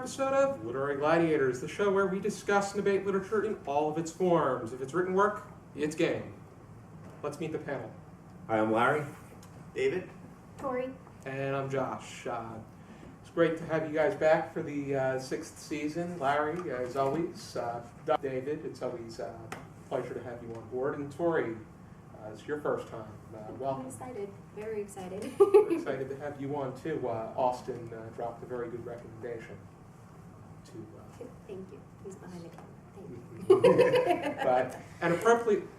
episode of Literary Gladiators, the show where we discuss and debate literature in all of its forms. If it's written work, it's game. Let's meet the panel. Hi, I'm Larry. David? Tori. And I'm Josh. It's great to have you guys back for the sixth season. Larry, as always. David, it's always a pleasure to have you on board. And Tori, it's your first time. Welcome. I'm excited. Very excited. We're excited to have you on too. Austin dropped a very good recommendation. Thank you. He's behind the camera. Thank you. And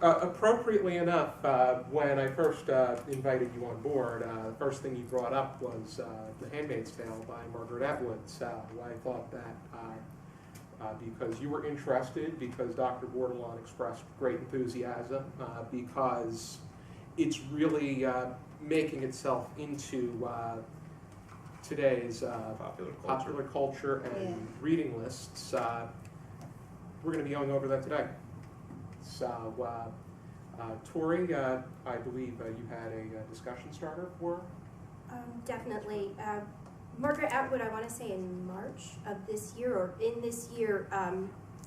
appropriately enough, when I first invited you on board, the first thing you brought up was The Handmaid's Tale by Margaret Atwood. So I thought that because you were interested, because Dr. Bordelon expressed great enthusiasm, because it's really making itself into today's popular culture and reading lists. We're going to be going over that today. So, Tori, I believe you had a discussion starter for? Definitely. Margaret Atwood, I want to say in March of this year, or in this year,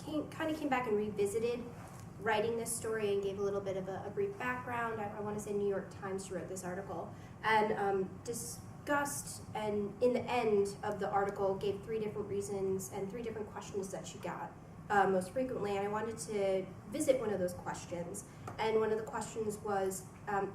came back and revisited writing this story and gave a little bit of a brief background. I want to say New York Times, she wrote this article, and discussed, and in the end of the article gave 3 different reasons and 3 different questions that she got most frequently, and I wanted to visit one of those questions. And one of the questions was,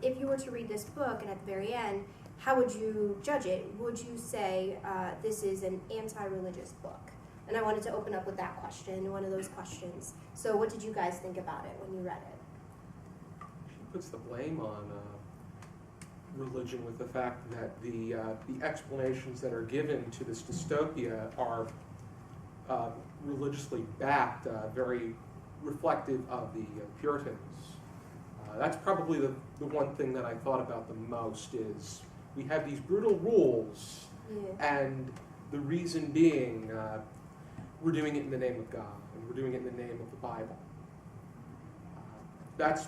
if you were to read this book, and at the very end, how would you judge it? Would you say this is an anti-religious book? And I wanted to open up with that question, one of those questions. So what did you guys think about it when you read it? She puts the blame on religion with the fact that the explanations that are given to this dystopia are religiously backed, very reflective of the Puritans. That's probably the one thing that I thought about the most is we have these brutal rules, and the reason being we're doing it in the name of God, and we're doing it in the name of the Bible. That's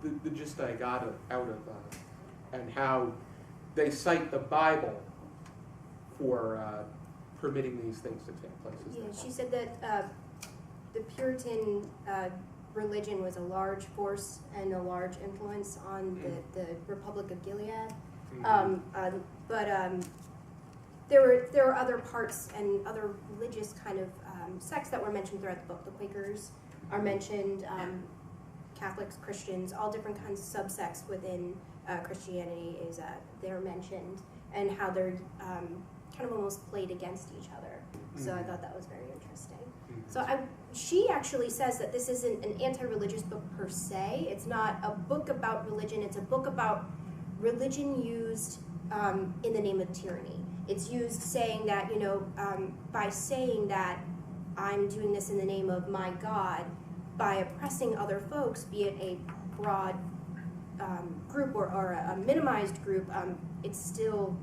the gist I got out of and how they cite the Bible for permitting these things to take place. Yeah, she said that the Puritan religion was a large force and a large influence on the Republic of Gilead. But there were other parts and other religious kind of sects that were mentioned throughout the book. The Quakers are mentioned, Catholics, Christians, all different kinds of subsects within Christianity they're mentioned, and how they're kind of almost played against each other. So I thought that was very interesting. So she actually says that this isn't an anti-religious book per se. It's not a book about religion. It's a book about religion used in the name of tyranny. It's used saying that, by saying that I'm doing this in the name of my God, by oppressing other folks, be it a broad group or a minimized group, it's still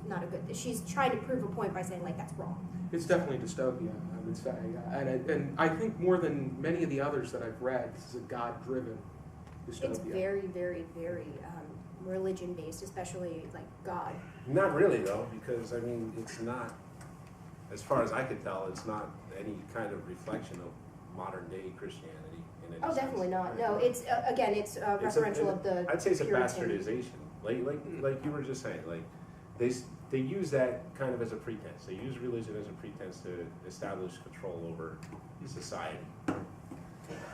not a good. She's trying to prove a point by saying that's wrong. It's definitely dystopia, I would say, and I think more than many of the others that I've read, this is a God-driven dystopia. It's very, very, very religion-based, especially God. Not really, though, because, it's not, as far as I could tell, it's not any kind of reflection of modern-day Christianity. Oh, definitely not. No, it's, again, it's referential of the I'd say it's Puritan. a bastardization. Like you were just saying, they use that kind of as a pretense. They use religion as a pretense to establish control over society.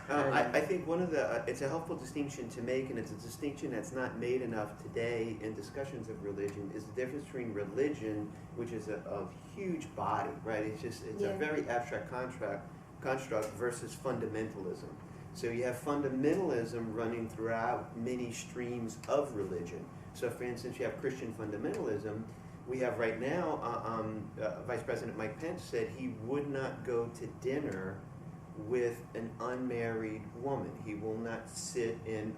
I think one of it's a helpful distinction to make, and it's a distinction that's not made enough today in discussions of religion, is the difference between religion, which is a huge body, right? It's a very abstract construct versus fundamentalism. So you have fundamentalism running throughout many streams of religion. So for instance, you have Christian fundamentalism. We have right now, Vice President Mike Pence said he would not go to dinner with an unmarried woman. He will not sit and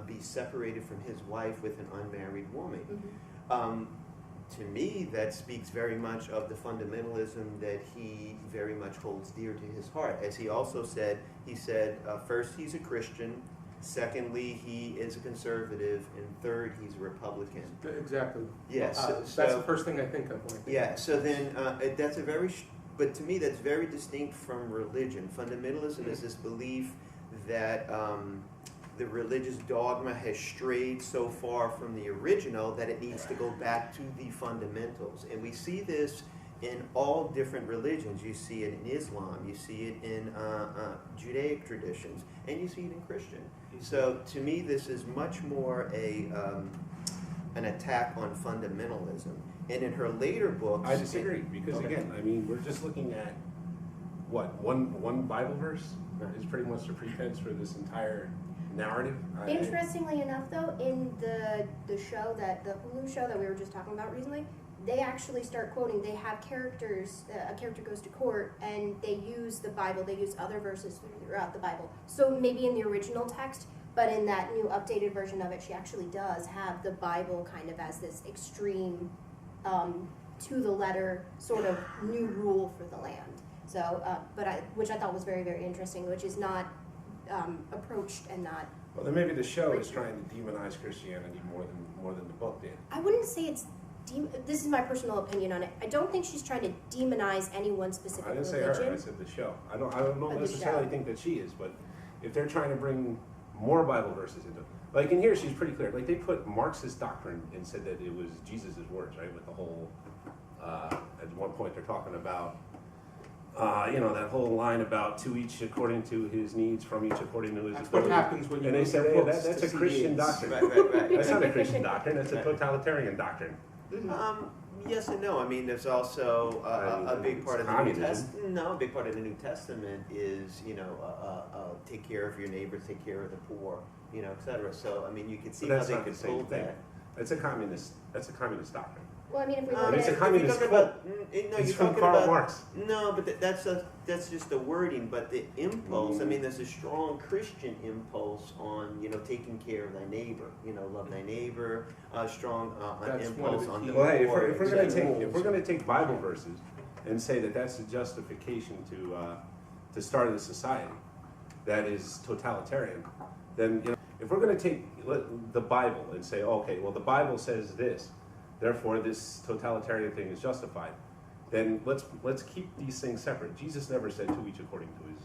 be separated from his wife with an unmarried woman. To me, that speaks very much of the fundamentalism that he very much holds dear to his heart. As he also said, first he's a Christian, Secondly, he is a conservative, and third, he's a Republican. Exactly. Yes, That's the first thing I think of when I think yeah. So then, that's a very, but to me, that's very distinct from religion. Fundamentalism is this belief that the religious dogma has strayed so far from the original that it needs to go back to the fundamentals, and we see this in all different religions. You see it in Islam, you see it in Judaic traditions, and you see it in Christian. So to me, this is much more an attack on fundamentalism. And in her later books, I disagree, because again, I mean, we're just looking at what one Bible verse is pretty much the pretense for this entire narrative. Interestingly enough, though, in the show the Hulu show that we were just talking about recently, they actually start quoting. They have characters. A character goes to court, and they use the Bible. They use other verses throughout the Bible. So maybe in the original text, but in that new updated version of it, she actually does have the Bible kind of as this extreme, to the letter sort of new rule for the land. So, which I thought was very, very interesting, which is not approached and not. Well, then maybe the show is trying to demonize Christianity more than the book did. I wouldn't say it's. This is my personal opinion on it. I don't think she's trying to demonize any one specific I didn't religion. say her. I said the show. I don't necessarily show. think that she is, but if they're trying to bring more Bible verses into, like in here, she's pretty clear. Like they put Marxist doctrine and said that it was Jesus' words, right? With the whole. At one point, they're talking about. That whole line about to each according to his needs, from each according to his That's ability. what happens when you And they move said, your hey, books that's to a Christian CDs. doctrine. Right. That's not a Christian doctrine, that's a Right. totalitarian doctrine. Yes and no. I mean, there's also a big part of the New communism. Testament. No, a big part of the New Testament is take care of your neighbors, take care of the poor, etc. So I mean, you can see But how that's they not could the same pull thing. that. That's a communist doctrine. Well, I mean, if we But look it's a at communist you're quote. talking about, no, It's you're from talking Karl about Marx. no, but that's just the wording. But the impulse, I mean, there's a strong Christian impulse on taking care of thy neighbor. Love thy neighbor. Strong That's one of impulse the on key the Well, hey, poor. if we're gonna take Bible verses and say that that's a justification to start a society that is totalitarian, then if we're gonna take the Bible and say, okay, well the Bible says this, therefore this totalitarian thing is justified, then let's keep these things separate. Jesus never said to each according to his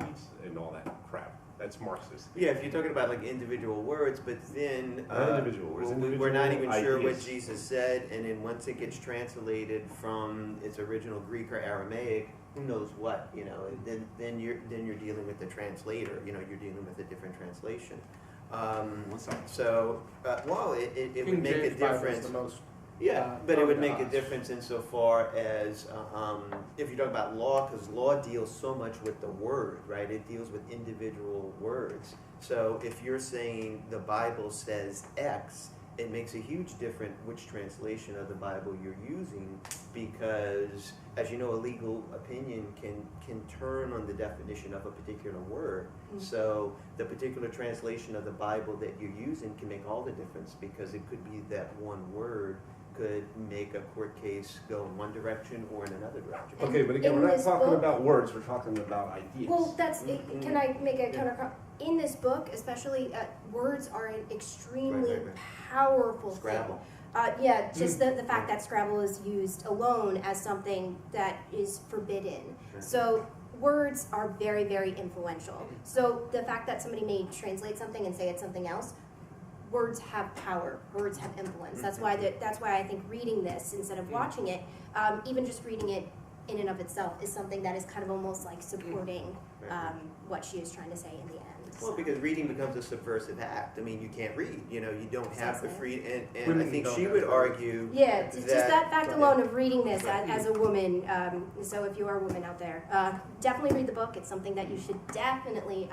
needs and all that crap. That's Marxist. Yeah, if you're talking about like individual words, but then Not individual words, we're not even individual sure what ideas. Jesus said, and then once it gets translated from its original Greek or Aramaic, who knows what? Then you're dealing with the translator. You're dealing with a different translation. So, well, it would King make a James Bible is difference. the most. Yeah, but it would common make to a us. difference insofar as if you talk about law, because law deals so much with the word, right? It deals with individual words. So if you're saying the Bible says X, it makes a huge difference which translation of the Bible you're using, because as you know, a legal opinion can turn on the definition of a particular word. Mm. So the particular translation of the Bible that you're using can make all the difference, because it could be that one word could make a court case go in one direction or in another direction. Okay, but again, In we're not this talking book- about words, we're talking about ideas. Well, Mm-hmm. can I make a counter? In this book, especially, words are an extremely Right. powerful Scrabble. thing. Just the fact that Scrabble is used alone as something that is forbidden. Right. So words are very, very influential. So the fact that somebody may translate something and say it's something else, words have power. Words have influence. That's why I think reading this instead of watching it, even just reading it in and of itself, is something that is kind of almost like supporting what she is trying to say in the end. Well, because reading becomes a subversive act. I mean, you can't read. You don't have the Exactly. freedom. And Women I think don't she have would that. argue. Yeah, just that fact alone of reading this Right. as a woman. So if you are a woman out there, definitely read the book. It's something that you should definitely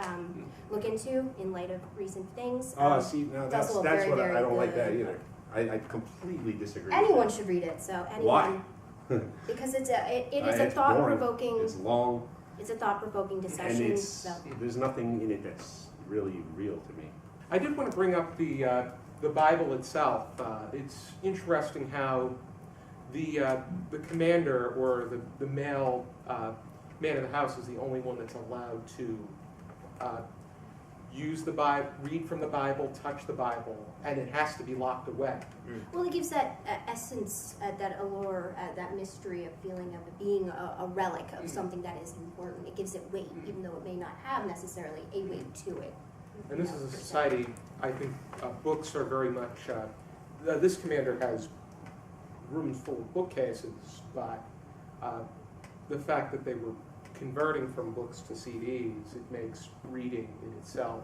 look into in light of recent things. See, now it's that's also what very, I very don't like that good. either. I completely disagree. Anyone with should read it. So that. anyone, Why? because it is a It's thought-provoking. boring, it's long, It's a thought-provoking and discussion. So. there's nothing in it that's really real to me. I did want to bring up the Bible itself. It's interesting how the commander or the male man of the house is the only one that's allowed to use the Bible, read from the Bible, touch the Bible, and it has to be locked away. Well, it gives that essence, that allure, that mystery of feeling of it being a relic of something that is important. It gives it weight, even though it may not have necessarily a weight to it. And this is a society, I think books are very much, this commander has rooms full of bookcases, but the fact that they were converting from books to CDs, it makes reading in itself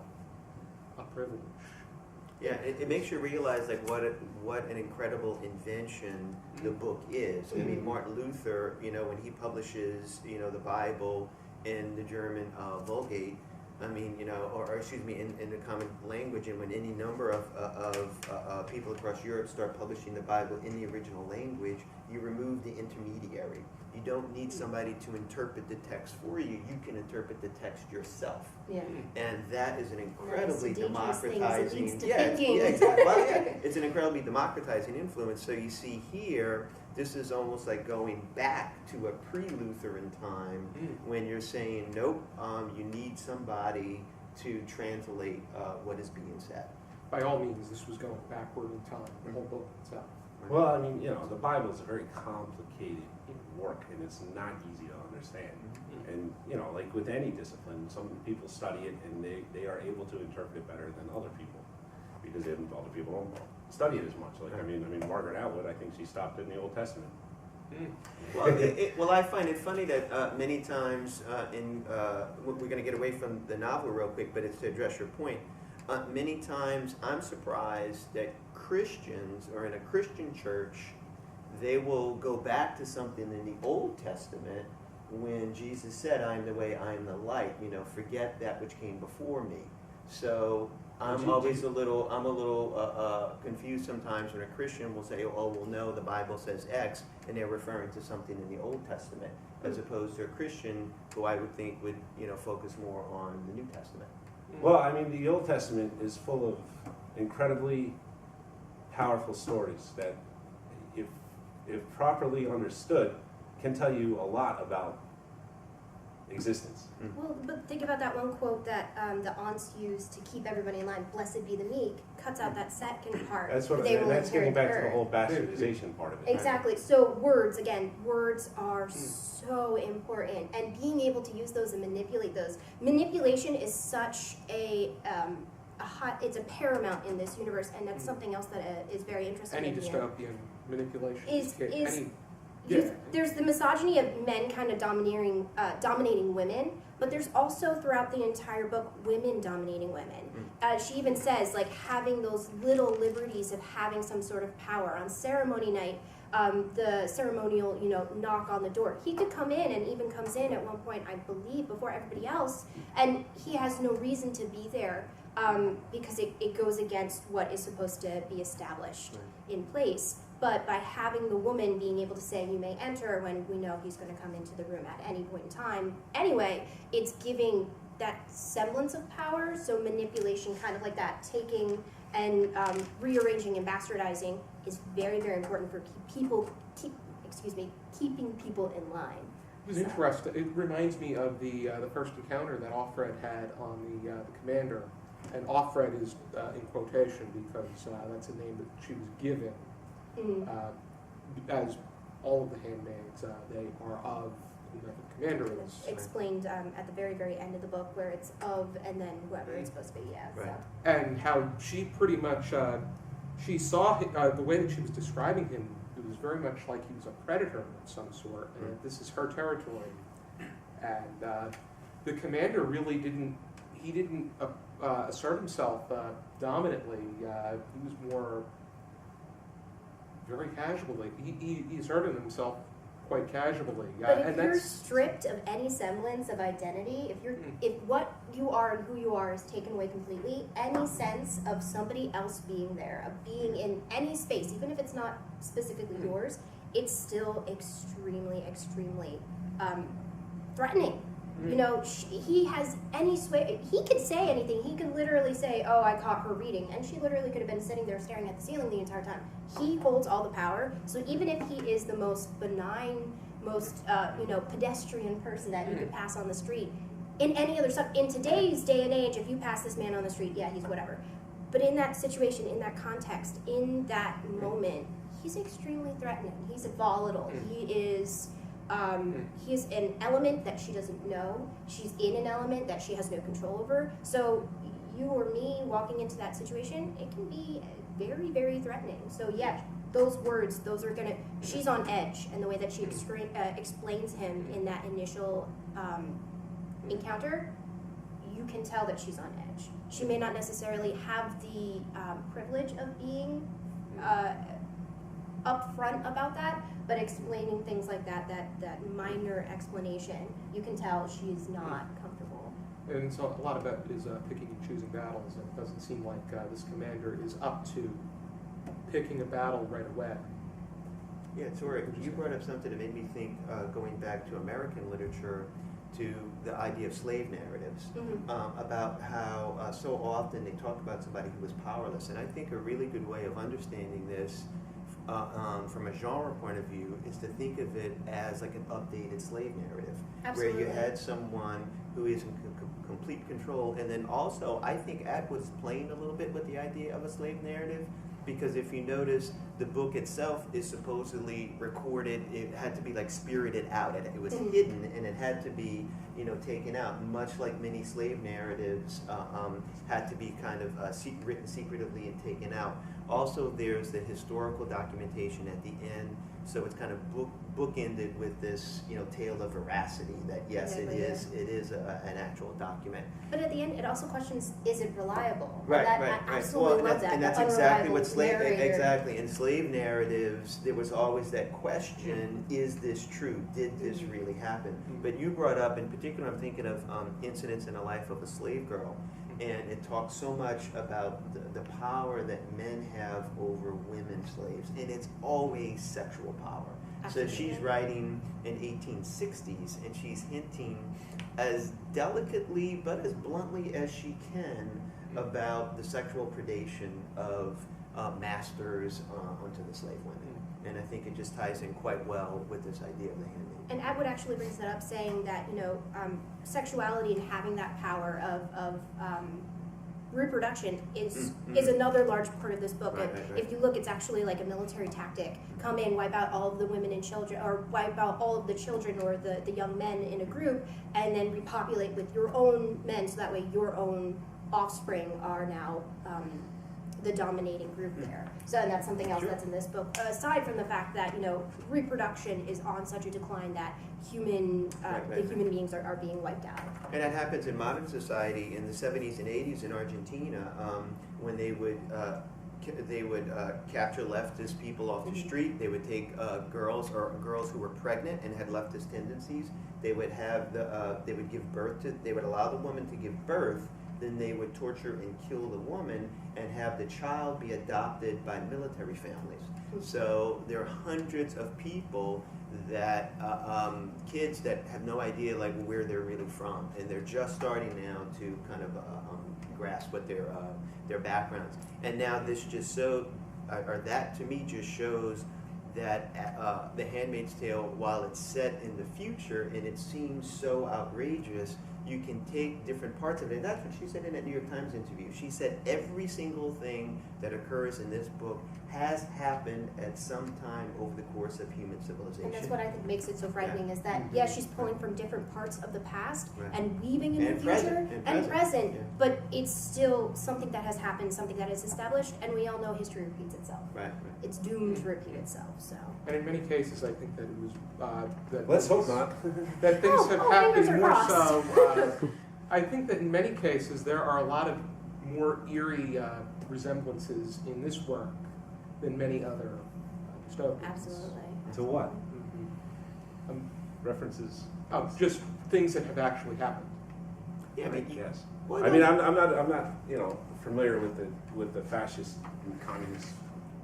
a privilege. Yeah, it makes you realize like what an incredible invention the book is. I mean, Martin Luther, when he publishes, the Bible in the German Vulgate, I mean, or excuse me, in the common language, and when any number of people across Europe start publishing the Bible in the original language, you remove the intermediary. You don't need somebody to interpret the text for you. You can interpret the text yourself. Yeah. And that is an incredibly dangerous thing, democratizing. it leads to Yeah, thinking. yeah, exactly. Well, yeah, it's an incredibly democratizing influence. So you see here, this is almost like going back to a pre-Lutheran time when you're saying, nope, you need somebody to translate what is being said. By all means, this was going backward in time, the whole book itself. Well, I mean, the Bible is a very complicated work, and it's not easy to understand. And, like with any discipline, some people study it, and they are able to interpret it better than other people, because other people don't study it as much. Like, I mean, Margaret Atwood, I think she stopped in the Old Testament. Well, well, I find it funny that many times we're going to get away from the novel real quick, but it's to address your point. Many times I'm surprised that Christians, or in a Christian church, they will go back to something in the Old Testament when Jesus said, I am the way, I am the light, forget that which came before me. So I'm always a little confused sometimes when a Christian will say, oh, well, no, the Bible says X, and they're referring to something in the Old Testament, as opposed to a Christian who I would think would, focus more on the New Testament. Well, I mean, the Old Testament is full of incredibly powerful stories that, if properly understood, can tell you a lot about existence. Well, but think about that one quote that the aunts used to keep everybody in line, blessed be the meek, cuts out that second part. That's They getting will back to inherit the whole earth. bastardization part of it. Exactly. So words are so important, and being able to use those and manipulate those. Manipulation is such it's a paramount in this universe, and that's something else that is very interesting. Any in here. dystopian manipulation There's the misogyny of men kind of dominating women, but there's also throughout the entire book women dominating women. She even says like having those little liberties of having some sort of power. On ceremony night, the ceremonial knock on the door, he could come in, and even comes in at one point, I believe, before everybody else, and he has no reason to be there because it goes against what is supposed to be established in place. But by having the woman being able to say, you may enter, when we know he's going to come into the room at any point in time anyway, it's giving that semblance of power. So manipulation, kind of like that, taking and rearranging and bastardizing, is very, very important for keeping people in line. It was interesting. It reminds me of the first encounter that Offred had on the commander. And Offred is in quotation because that's a name that she was given. As all of the handmaids, they are of whoever the commander is. It's explained at the very, very end of the book, where it's of and then whoever it's supposed to be. Yeah. Right. So. And how she pretty much she saw the way that she was describing him. It was very much like he was a predator of some sort, and this is her territory. And the commander really didn't assert himself dominantly. He was more very casually. He asserted himself quite casually. But if and you're that's stripped of any semblance of identity, if what you are and who you are is taken away completely, any sense of somebody else being there, of being in any space, even if it's not specifically yours, it's still extremely, extremely threatening. He has any sway. He could say anything. He could literally say, oh, I caught her reading. And she literally could have been sitting there staring at the ceiling the entire time. He holds all the power. So even if he is the most benign, most, pedestrian person that you could pass on the street, in any other stuff, in today's day and age, if you pass this man on the street, yeah, he's whatever. But in that situation, in that context, in that moment, he's extremely threatening. He's volatile. He is an element that she doesn't know. She's in an element that she has no control over. So you or me walking into that situation, it can be very, very threatening. So yeah, those words, those are gonna, she's on edge. And the way that she explains him in that initial encounter, you can tell that she's on edge. She may not necessarily have the privilege of being upfront about that, but explaining things like that minor explanation, you can tell she's not comfortable. And so a lot of that is picking and choosing battles, and it doesn't seem like this commander is up to picking a battle right away. Yeah, Tori, you brought up something that made me think, going back to American literature, to the idea of slave narratives, about how so often they talk about somebody who was powerless. And I think a really good way of understanding this from a genre point of view is to think of it as like an updated slave narrative. Absolutely. Where you had someone who is in complete control. And then also, I think Atwood's playing a little bit with the idea of a slave narrative, because if you notice, the book itself is supposedly recorded, it had to be like spirited out, it was hidden, and it had to be, taken out, much like many slave narratives had to be kind of written secretively and taken out. Also, there's the historical documentation at the end, so it's kind of bookended with this, tale of veracity that yes, Exactly, it is an actual document. But at the end, it also questions, is it reliable? Right, I right. absolutely love that. And that's the exactly what unreliable exactly. In slave narratives, there was always that question, is this true? Did this really happen? But you brought up, in particular, I'm thinking of Incidents in the Life of a Slave Girl, and it talks so much about the power that men have over women slaves, and it's always sexual power. Absolutely. So she's writing in 1860s, and she's hinting as delicately but as bluntly as she can about the sexual predation of masters onto the slave women. And I think it just ties in quite well with this idea of the handmaid. And Atwood actually brings that up, saying that sexuality and having that power of reproduction is another large part of this book. Right, And right, right. if you look, it's actually like a military tactic. Come in, wipe out all of the women and children, or wipe out all of the children or the young men in a group, and then repopulate with your own men, so that way your own offspring are now the dominating group there. So, and that's something else that's in this book. Aside from the fact that reproduction is on such a decline that human beings are being wiped out. And that happens in modern society in the 70s and 80s in Argentina, when they would capture leftist people off the street. They would take girls who were pregnant and had leftist tendencies. They would have they would give birth to. They would allow the woman to give birth. Then they would torture and kill the woman and have the child be adopted by military families. So there are hundreds of people that kids that have no idea like where they're really from, and they're just starting now to kind of grasp what their backgrounds. And now this just that to me just shows that The Handmaid's Tale, while it's set in the future and it seems so outrageous, you can take different parts of it. And that's what she said in that New York Times interview. She said every single thing that occurs in this book has happened at some time over the course of human civilization. And that's what I think makes it so frightening, is that, she's pulling from different parts of the past and weaving in the future and present, but it's still something that has happened, something that is established, and we all know history repeats itself. Right. It's doomed to repeat itself, so. And in many cases, I think that it was that Let's hope not. that things have happened fingers are more crossed. so. I think that in many cases there are a lot of more eerie resemblances in this work than many other dystopians. Absolutely. To what? Mhm. References? Just things that have actually happened. Yeah, I mean, Yes. well, I mean, I'm not familiar with the fascist and communist.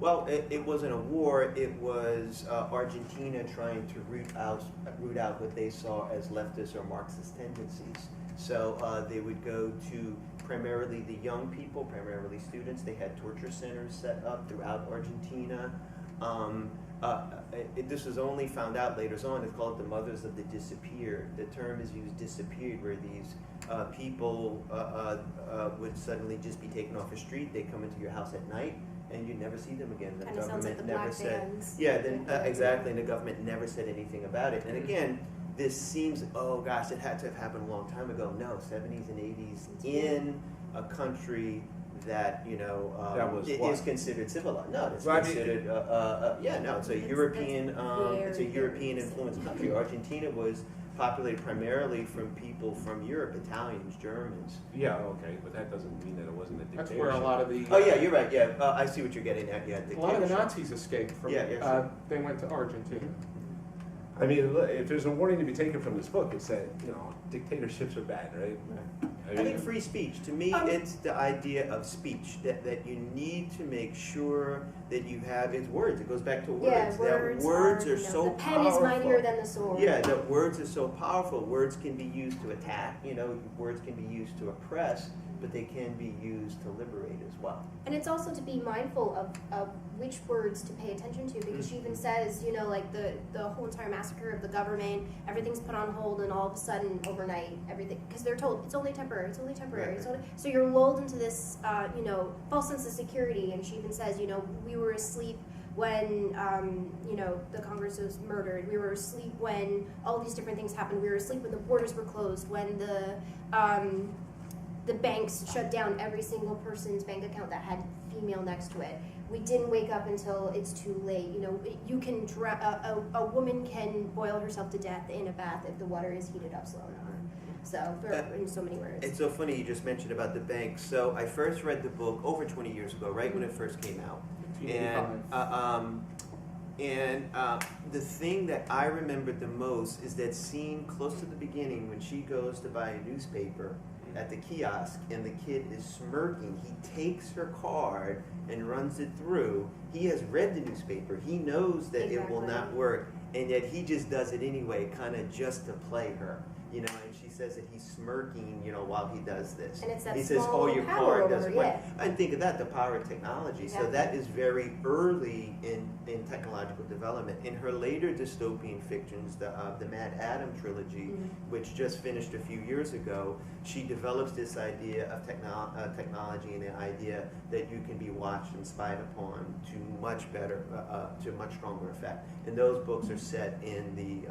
Well, it wasn't a war. It was Argentina trying to root out what they saw as leftist or Marxist tendencies. So they would go to primarily the young people, primarily students. They had torture centers set up throughout Argentina. this was only found out later on. It's called the mothers of the disappeared. The term is used, disappeared, where these people would suddenly just be taken off the street. They come into your house at night, and you never see them again. The Kind of sounds like the black vans. Yeah, exactly. And the government never said anything about it. And again, this seems, oh gosh, it had to have happened a long time ago. No, 70s and 80s in a country that that was is considered civilized. No, it's Well, considered. It's a European. It's a European influenced country. Argentina was populated primarily from people from Europe, Italians, Germans. Yeah, okay, but that doesn't mean that it wasn't a That's dictatorship. where a lot of the Oh yeah, you're right. Yeah, I see what you're getting at. Yeah, a lot of the dictatorship. Nazis escaped from. Yeah, sure. They went to Argentina. I mean, look, if there's a warning to be taken from this book, it's that, dictatorships are bad, right? I think free speech, to me, it's the idea of speech, that you need to make sure that you have, it's words, it goes back to words. That words are so the pen powerful. is mightier than the sword. Yeah, that words are so powerful. Words can be used to attack, words can be used to oppress, but they can be used to liberate as well. And it's also to be mindful of which words to pay attention to, because she even says, like the whole entire massacre of the government, everything's put on hold, and all of a sudden, overnight, everything, because they're told it's only temporary, it's only temporary. Right. So you're lulled into this, false sense of security. And she even says, we were asleep when, the Congress was murdered. We were asleep when all these different things happened. We were asleep when the borders were closed, when the banks shut down every single person's bank account that had female next to it. We didn't wake up until it's too late. You can a woman can boil herself to death in a bath if the water is heated up slow enough. So in so many words. It's so funny you just mentioned about the banks. So I first read the book over 20 years ago, right when it first came out. And the thing that I remembered the most is that scene close to the beginning when she goes to buy a newspaper at the kiosk and the kid is smirking. He takes her card and runs it through. He has read the newspaper. He knows that it will not work, and yet he just does it anyway, kind of just to play her. And she says that he's smirking, while he does this. And it's that he says, small your power card doesn't work. yeah. I think of that, the power of technology. Exactly. So that is very early in technological development. In her later dystopian fictions, the Mad Adam trilogy, which just finished a few years ago, she develops this idea of technology and the idea that you can be watched and spied upon to much better, to much stronger effect. And those books are set in the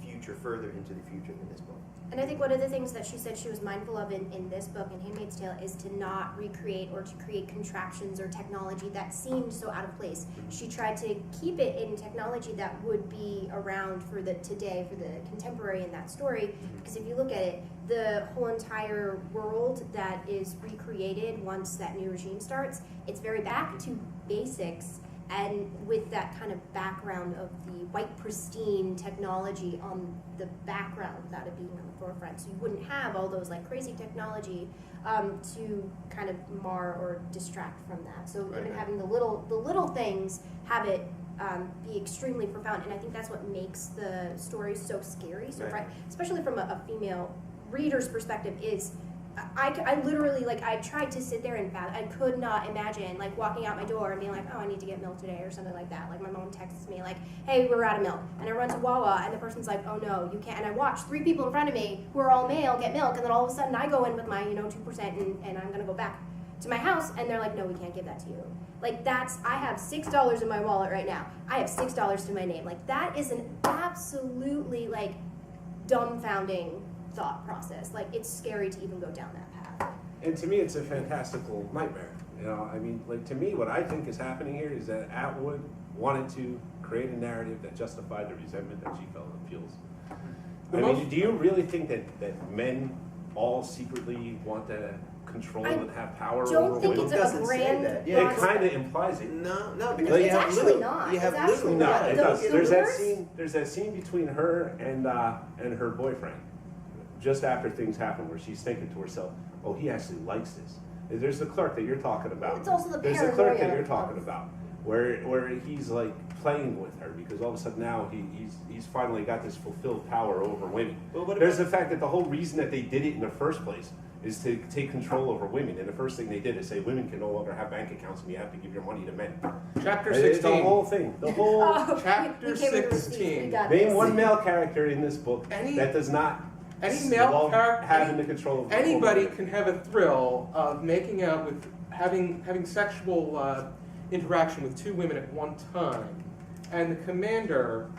future, further into the future than this book. And I think one of the things that she said she was mindful of in this book, in Handmaid's Tale, is to not recreate or to create contraptions or technology that seemed so out of place. She tried to keep it in technology that would be around for the today, for the contemporary in that story. Because if you look at it, the whole entire world that is recreated once that new regime starts, it's very back to basics. And with that kind of background of the white pristine technology on the background without it being on the forefront. So you wouldn't have all those crazy technology to kind of mar or distract from that. So even having the little things have it be extremely profound. And I think that's what makes the story so scary, especially from a female reader's perspective, is I literally, I tried to sit there and I could not imagine, walking out my door and being like, oh, I need to get milk today or something like that. My mom texts me, hey, we're out of milk. And I run to Wawa, and the person's like, oh, no, you can't. And I watch 3 people in front of me who are all male get milk, and then all of a sudden I go in with my, 2%, and I'm going to go back to my house, and they're like, no, we can't give that to you. I have $6 in my wallet right now. I have $6 to my name. That is an absolutely, dumbfounding thought process. It's scary to even go down that path. And to me, it's a fantastical nightmare. To me, what I think is happening here is that Atwood wanted to create a narrative that justified the resentment that she felt and feels. Do you really think that men all secretly want to control and have power over women? I don't think it's a grand... It kind of implies it. No, because it's actually not. You have Luke. No, it does. There's that scene between her and her boyfriend, just after things happen, where she's thinking to herself, oh, he actually likes this. There's the clerk that you're talking about. It's also the There's the clerk that you're talking about, where he's playing with her, because all of a sudden now he's finally got this fulfilled power over women. There's the fact that the whole reason that they did it in the first place is to take control over women. And the first thing they did is say women can no longer have bank accounts and you have to give your money to men. Chapter And it's 16. the whole thing. The whole Chapter we came with receipts. 16. We got name this. one male character in this book that does not Any male love character, having the control of anybody women. can have a thrill of making out with having sexual interaction with two women at one time, and the commander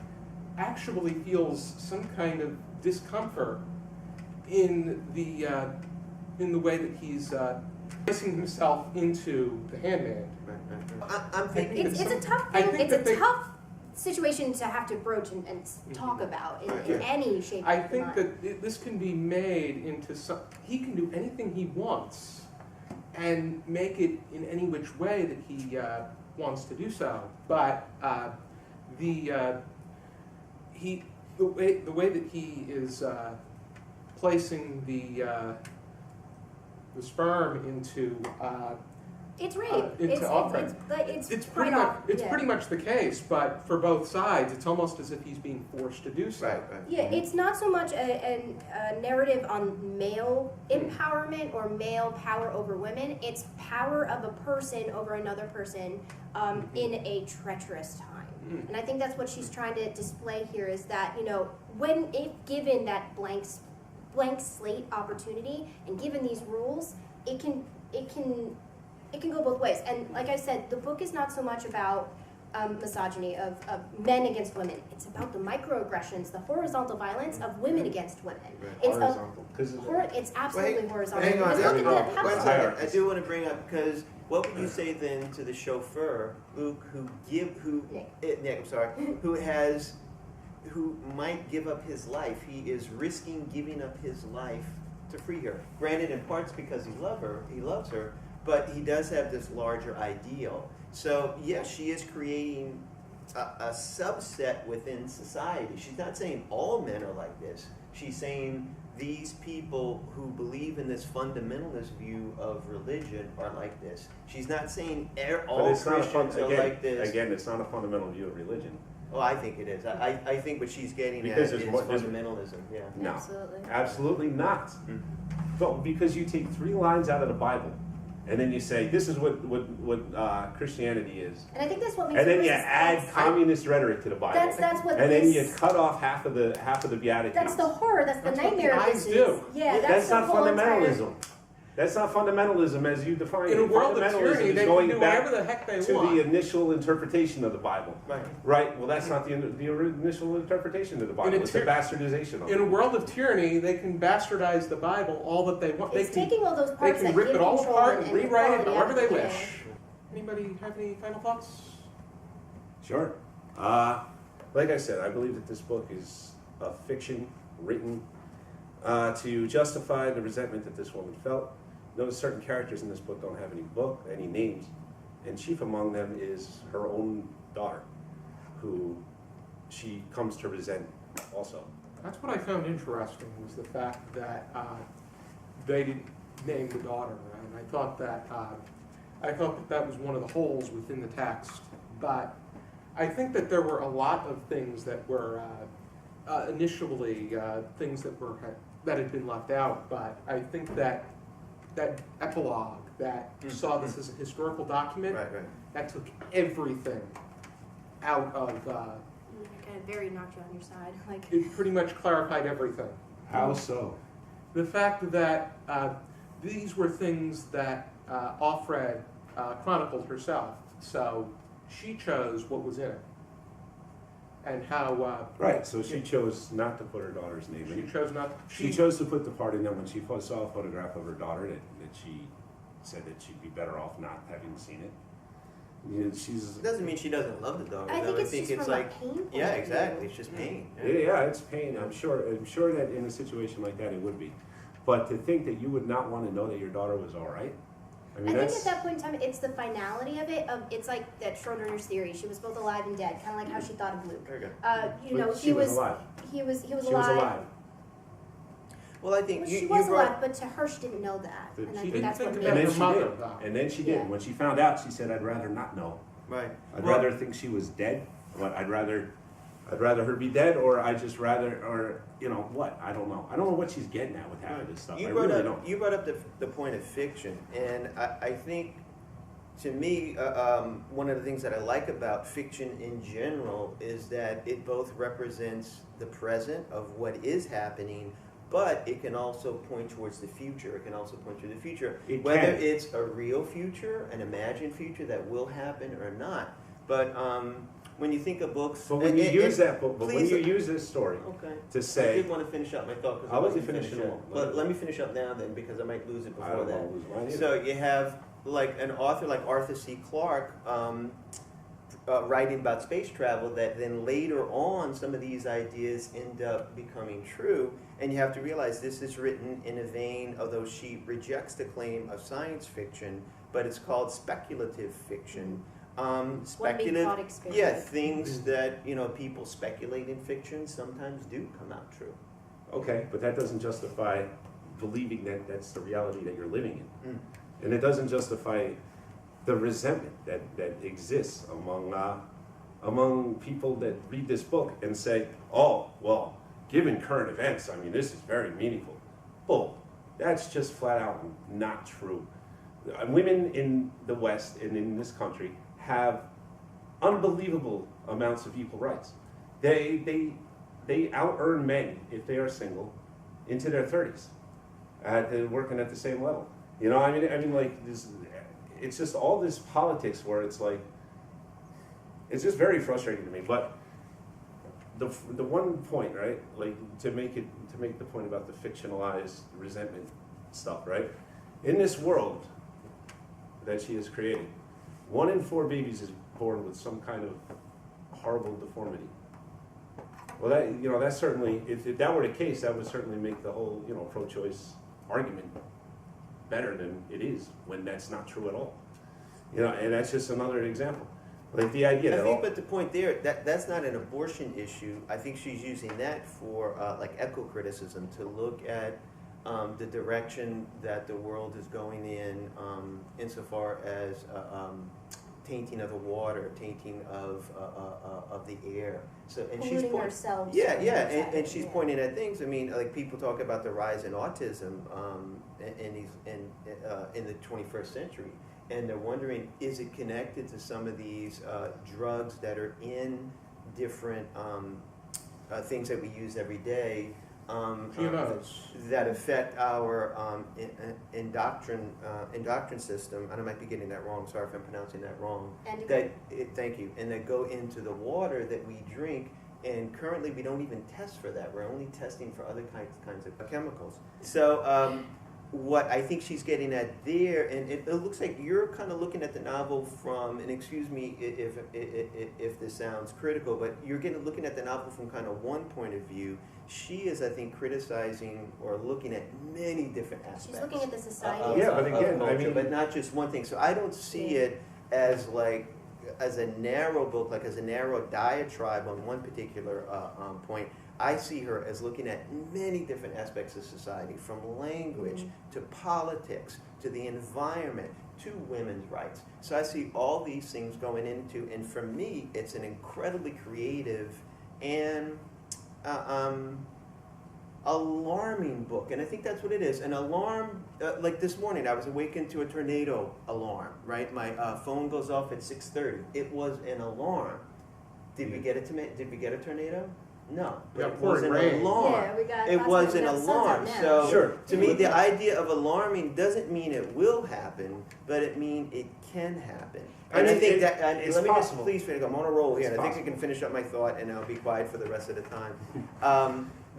actually feels some kind of discomfort in the way that he's placing himself into the Handmaid. I'm thinking It's a tough I thing. think It's a that they- tough situation to have to broach and talk about in any shape. I or think form. that this can be made into some. He can do anything he wants, and make it in any which way that he wants to do so. But the way that he is placing the sperm into It's rape. into offering. It's pretty right much off- it's yeah. pretty much the case, but for both sides, it's almost as if he's being forced to do so. right. Yeah, it's not so much a narrative on male empowerment or male power over women. It's power of a person over another person in a treacherous time. Mm. And I think that's what she's trying to display here is that, when if given that blank slate opportunity and given these rules, it can go both ways. And like I said, the book is not so much about misogyny of men against women. It's about the microaggressions, the horizontal violence of women against women. Right. It's Horizontal. 'Cause it's absolutely Wait, horizontal. hang on, Because look at the one house. second. I do want to bring up, because what would you say then to the chauffeur, Luke, Nick, I'm sorry, who might give up his life? He is risking giving up his life to free her. Granted, in parts because he loves her, but he does have this larger ideal. So yes, she is creating a subset within society. She's not saying all men are like this. She's saying these people who believe in this fundamentalist view of religion are like this. She's not saying all But it's not Christians are like this. Again, it's not a fundamental view of religion. Oh, I think it is. I think what she's getting Because at there's is more- there's- fundamentalism. Yeah. No, Absolutely. absolutely not. But because you take 3 lines out of the Bible, and then you say this is what Christianity is, And I think that's what makes and it then you resist- add communist rhetoric to the Bible, That's what and then this- you cut off half of the Beatitudes. That's the horror. That's the That's what nightmare. the of eyes this do. is. Yeah, That's the not whole entire- fundamentalism. That's not fundamentalism as you define In it. a world of Fundamentalism tyranny, is they can going do back whatever the heck they to want. the initial interpretation of the Bible. Right. Right? Well, that's not the initial interpretation of the Bible. In a It's a tyr- bastardization of In a it. world of tyranny, they can bastardize the Bible all that they want. It's They can, taking all those they parts can that rip give it all control apart and and rewrite it equality however they out of it. wish. Anybody have any final thoughts? Sure. Like I said, I believe that this book is a fiction written to justify the resentment that this woman felt. Notice certain characters in this book don't have any names, and chief among them is her own daughter, who she comes to resent also. That's what I found interesting, was the fact that they didn't name the daughter, and I thought that that was one of the holes within the text. But I think that there were a lot of things that were initially things that had been left out. But I think that epilogue that saw this as a historical document, Right. that took everything out of. Kind of very knocked you on your side. Like, It pretty much clarified everything. How so? The fact that these were things that Offred chronicled herself, so she chose what was in it, and how Right, so she chose not to put her daughter's name in. she chose not. She chose to put the part in there when she saw a photograph of her daughter that she said that she'd be better off not having seen it. You know, It doesn't mean she doesn't love the daughter. I though. think it's just from like, a pain point yeah, of view. exactly. It's just pain. yeah, it's pain. I'm sure that in a situation like that it would be. But to think that you would not want to know that your daughter was all right. I mean, I think that's at that point in time, it's the finality of it. It's like that Schrodinger's theory. She was both alive and dead, kind of like how she thought of Luke. Very good. but She was alive. He was She was alive. alive. Well, I think Well, you she was brought. alive, but to her, she didn't know that. She And I didn't think that's think what about And made then her she mother, did. though. And then she did. Yeah. When she found out, she said, "I'd rather not know. Right. I'd Well, rather think she was dead, but I'd rather I'd rather her be dead, or I just rather, or you know what? I don't know. I don't know what she's getting at with half of this stuff. I really don't. You brought up the point of fiction, and I think, to me, one of the things that I like about fiction in general is that it both represents the present of what is happening, but it can also point towards the future. It can also point to the future, whether it's a real future, an imagined future that will happen or not. But when you think of books, But when you use that book, but when you use this story to I say, did want to finish up my thought. I'll let you finish it. But let me finish up now then, because I might lose it I before don't that. know, lose mine either. So you have like an author like Arthur C. Clarke writing about space travel, that then later on some of these ideas end up becoming true, and you have to realize this is written in a vein, although she rejects the claim of science fiction, but it's called speculative fiction. Speculative, yeah, things that people speculate in fiction sometimes do come out true. Okay, but that doesn't justify believing that that's the reality that you're living in. Mm. And it doesn't justify the resentment that exists among people that read this book and say, oh, well, given current events, I mean, this is very meaningful. Well, that's just flat out not true. Women in the West and in this country have unbelievable amounts of equal rights. They out-earn men, if they are single, into their 30s, working at the same level. I mean, like this. It's just all this politics where it's like, it's just very frustrating to me. But the one point, right? Like to make the point about the fictionalized resentment stuff, right? In this world that she has created, 1 in 4 babies is born with some kind of horrible deformity. Well, that certainly, if that were the case, that would certainly make the whole pro-choice argument better than it is when that's not true at all. And that's just another example. Like the idea that but the point there, that's not an abortion issue. I think she's using that for like eco-criticism, to look at the direction that the world is going in, insofar as tainting of the water, tainting of the air. So, and she's ourselves. Yeah, and she's pointing at things. I mean, like people talk about the rise in autism in the 21st century, and they're wondering, is it connected to some of these drugs that are in different things that we use every day? That affect our endocrine system, and I might be getting that wrong. Sorry if I'm pronouncing that wrong. Thank you. And that go into the water that we drink. And currently, we don't even test for that. We're only testing for other kinds of chemicals. So, what I think she's getting at there, and it looks like you're kind of looking at the novel from, and excuse me if this sounds critical, but you're looking at the novel from kind of one point of view. She is, I think, criticizing or looking at many different aspects. She's looking at the society. But again, culture, I mean, but not just one thing. So I don't see it as like as a narrow book, like as a narrow diatribe on one particular point. I see her as looking at many different aspects of society, from language to politics to the environment to women's rights. So I see all these things going into, and for me, it's an incredibly creative and alarming book. And I think that's what it is. An alarm, like this morning, I was awakened to a tornado alarm, right? My phone goes off at 6:30. It was an alarm. Did we get a tornado? No, but it was an alarm. Yeah, it was an alarm. So sure. To me, the idea of alarming doesn't mean it will happen, but it means it can happen. And I think that, it's let me possible. just please finish. I'm on a roll here, and I think I possible. can finish up my thought, and I'll be quiet for the rest of the time.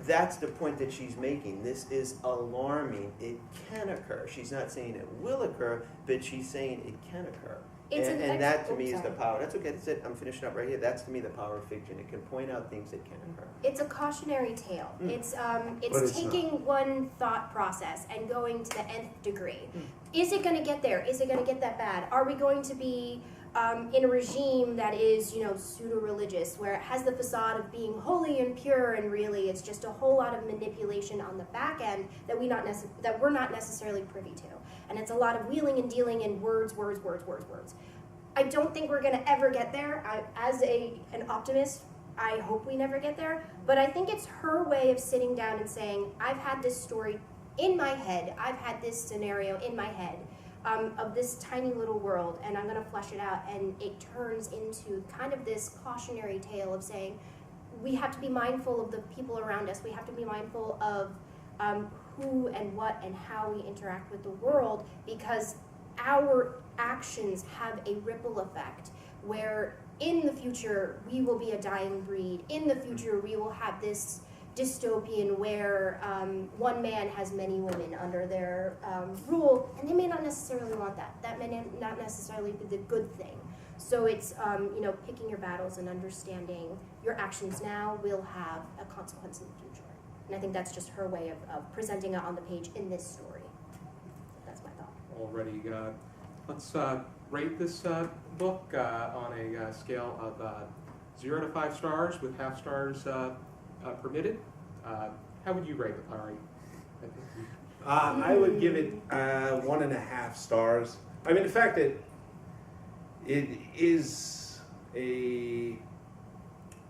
That's the point that she's making. This is alarming. It can occur. She's not saying it will occur, but she's saying it can occur. And that to me is the power. That's okay. That's it. I'm finishing up right here. That's to me the power of fiction. It can point out things that can occur. It's a cautionary tale. It's taking one thought process and going to the nth degree. Is it going to get there? Is it going to get that bad? Are we going to be in a regime that is, pseudo-religious, where it has the facade of being holy and pure, and really it's just a whole lot of manipulation on the back end that we're not necessarily privy to. And it's a lot of wheeling and dealing in words. I don't think we're going to ever get there. As an optimist, I hope we never get there, but I think it's her way of sitting down and saying, I've had this story in my head, I've had this scenario in my head of this tiny little world, and I'm going to flesh it out, and it turns into kind of this cautionary tale of saying, we have to be mindful of the people around us, we have to be mindful of who and what and how we interact with the world, because our actions have a ripple effect where in the future we will be a dying breed. In the future we will have this dystopian where one man has many women under their rule, and they may not necessarily want that. That may not necessarily be the good thing. So it's picking your battles and understanding your actions now will have a consequence in the future. And I think that's just her way of presenting it on the page in this story. That's my thought. Already, let's rate this book on a scale of 0 to 5 stars with half stars permitted. How would you rate it, Larry? I would give it 1.5 stars. I mean, the fact that it is a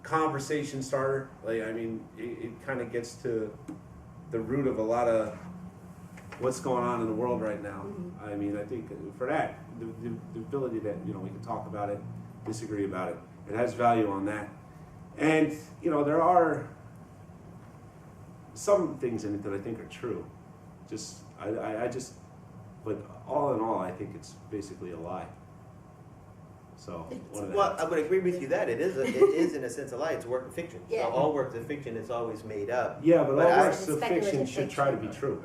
conversation starter, it kind of gets to the root of a lot of what's going on in the world right now. I mean, I think for that, the ability that, we can talk about it, disagree about it, it has value on that. And, there are some things in it that I think are true. But all in all, I think it's basically a lie. So, well, I would agree with you that it is in a sense a lie. It's a work of fiction. Yeah. So all works of fiction is always made up. Yeah, but all works It's of fiction speculative should try to be true.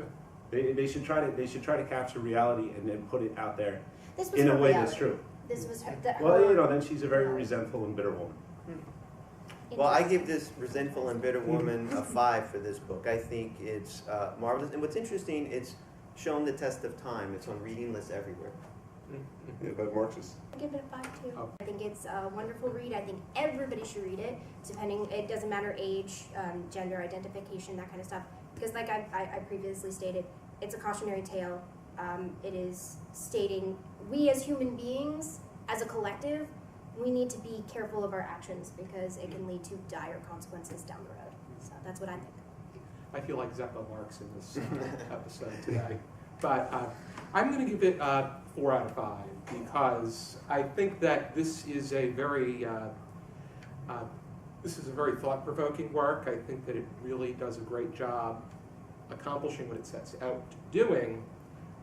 They should try to capture reality and then put it out there This was in her a way reality. that's true. This was her. Well, then she's a very resentful and bitter woman. Well, I give this resentful and bitter woman a 5 for this book. I think it's marvelous. And what's interesting, it's shown the test of time. It's on reading lists everywhere. But Marxist. I give it a 5 too. Oh. I think it's a wonderful read. I think everybody should read it. It doesn't matter age, gender identification, that kind of stuff. Because like I previously stated, it's a cautionary tale. It is stating we as human beings, as a collective, we need to be careful of our actions because it can lead to dire consequences down the road. So that's what I think. I feel like Zeppo Marx in this episode today. But I'm going to give it 4 out of 5 because I think that this is a very thought-provoking work. I think that it really does a great job accomplishing what it sets out doing.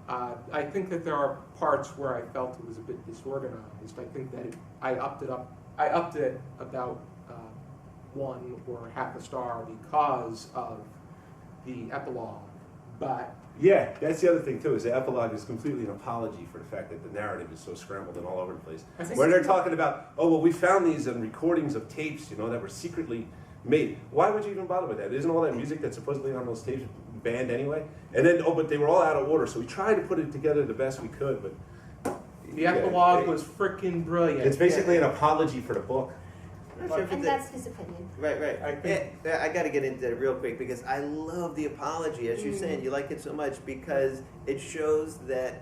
I think that there are parts where I felt it was a bit disorganized. I think that I upped it about 1 or half a star because of the epilogue. But Yeah, that's the other thing too, is the epilogue is completely an apology for the fact that the narrative is so scrambled and all over the place. I think Where they're talking about, oh, well, we found these recordings of tapes, that were secretly made. Why would you even bother with that? Isn't all that music that's supposedly on those tapes banned anyway? And then, but they were all out of order, so we tried to put it together the best we could, but... the epilogue was freaking brilliant. It's basically an apology for the book. I'm not sure if And it's that's his opinion. Right. I think- I got to get into it real quick because I love the apology. As you're Mm-hmm. saying, you like it so much because it shows that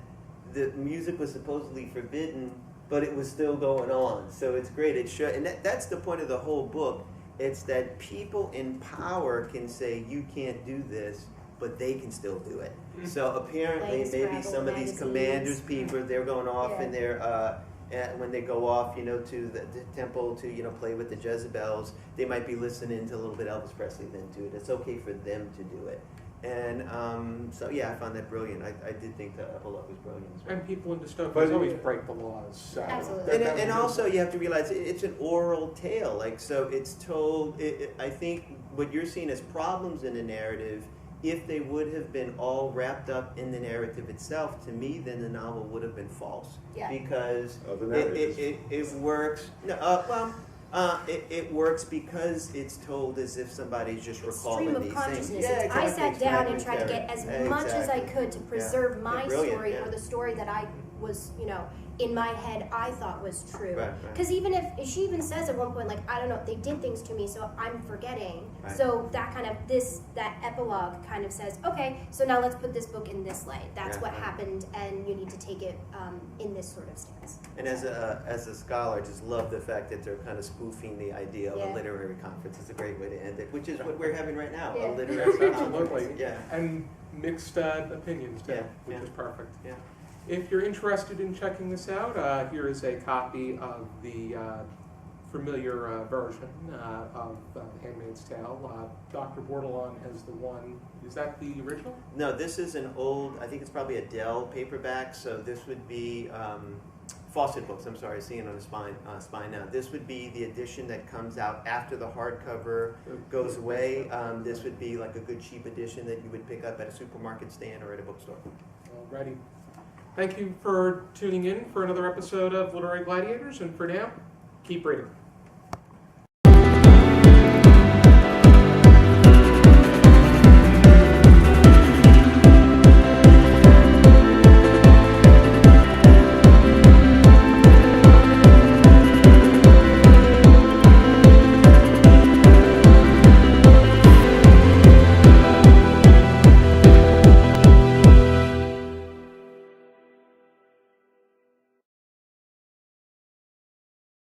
the music was supposedly forbidden, but it was still going on. So it's great. And that's the point of the whole book. It's that people in power can say, you can't do this, but they can still do it. So apparently, Like maybe Scrabble some of these magazines. commanders, people, they're going off Yeah. in their... when they go off, to the temple to, play with the Jezebels, they might be listening to a little bit Elvis Presley then too. It's okay for them to do it. And so, yeah, I found that brilliant. I did think the epilogue was brilliant as well. And people in dystopias But- always break the laws. So Absolutely. And also, you have to realize it's an oral tale. So it's told, I think what you're seeing as problems in the narrative, if they would have been all wrapped up in the narrative itself, to me, then the novel would have been false. Yeah. Because Oh, the narrative it works. No, it works because it's told as if somebody's just recalling Stream of these consciousness. things. I sat down and tried to get as much as I could to preserve my Brilliant, story yeah. or the story that I was, you know, in my head I thought was true. Right. Because even if she even says at one point, like, I don't know, they did things to me, so I'm forgetting. Right. So that kind of that epilogue kind of says, okay, so now let's put this book in this light. That's Yeah, what right. happened, and you need to take it in this sort of stance. And as a scholar, I just love the fact that they're kind of spoofing the idea of Yeah. a literary conference. It's a great way to end it, which is what we're having right now, Yeah. a literary Yes, conference. absolutely. Yeah. And mixed opinions too, Yeah, which yeah. is perfect. Yeah. If you're interested in checking this out, here is a copy of the familiar version of Handmaid's Tale. Dr. Bordelon has the one. Is that the original? No, this is an old, I think it's probably a Dell paperback, so this would be Fawcett Books, I'm sorry, seeing it on the spine now. This would be the edition that comes out after the hardcover goes away. This would be like a good cheap edition that you would pick up at a supermarket stand or at a bookstore. Alrighty. Thank you for tuning in for another episode of Literary Gladiators, and for now, keep reading.